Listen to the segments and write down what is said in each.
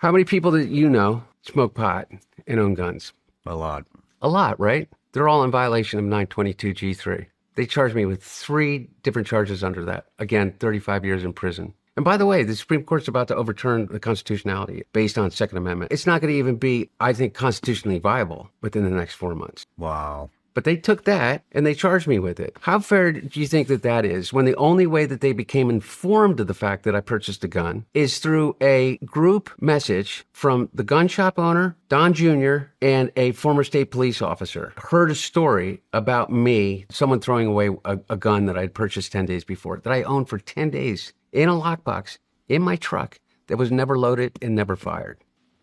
How many people that you know smoke pot and own guns? A lot. A lot, right? They're all in violation of 922G3. They charged me with three different charges under that. Again, 35 years in prison. And by the way, the Supreme Court's about to overturn the constitutionality based on Second Amendment. It's not going to even be, I think, constitutionally viable within the next 4 months. Wow. But they took that and they charged me with it. How fair do you think that that is when the only way that they became informed of the fact that I purchased a gun is through a group message from the gun shop owner, Don Jr., and a former state police officer? Heard a story about me, someone throwing away a gun that I'd purchased 10 days before, that I owned for 10 days in a lockbox in my truck that was never loaded and never fired.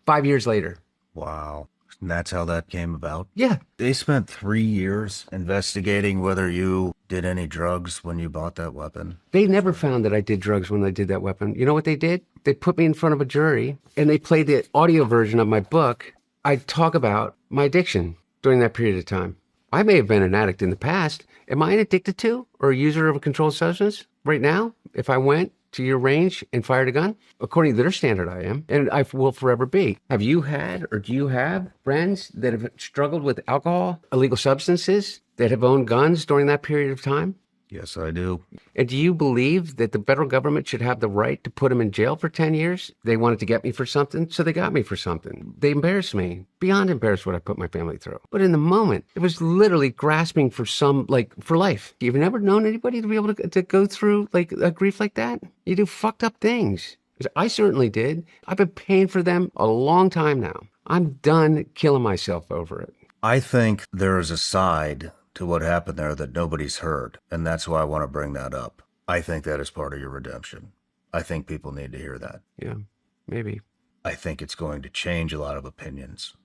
5 years later. Wow. And that's how that came about? Yeah. They spent 3 years investigating whether you did any drugs when you bought that weapon. They never found that I did drugs when I did that weapon. You know what they did? They put me in front of a jury and they played the audio version of my book. I talk about my addiction during that period of time. I may have been an addict in the past. Am I addicted to or a user of a controlled substance right now? If I went to your range and fired a gun? According to their standard, I am, and I will forever be. Have you had or do you have friends that have struggled with alcohol, illegal substances, that have owned guns during that period of time? Yes, I do. And do you believe that the federal government should have the right to put them in jail for 10 years? They wanted to get me for something, so they got me for something. They embarrassed me, beyond embarrassed what I put my family through. But in the moment, it was literally grasping for for life. You've never known anybody to be able to go through like a grief like that? You do fucked up things. I certainly did. I've been paying for them a long time now. I'm done killing myself over it. I think there is a side to what happened there that nobody's heard, and that's why I want to bring that up. I think that is part of your redemption. I think people need to hear that. Yeah, maybe. I think it's going to change a lot of opinions.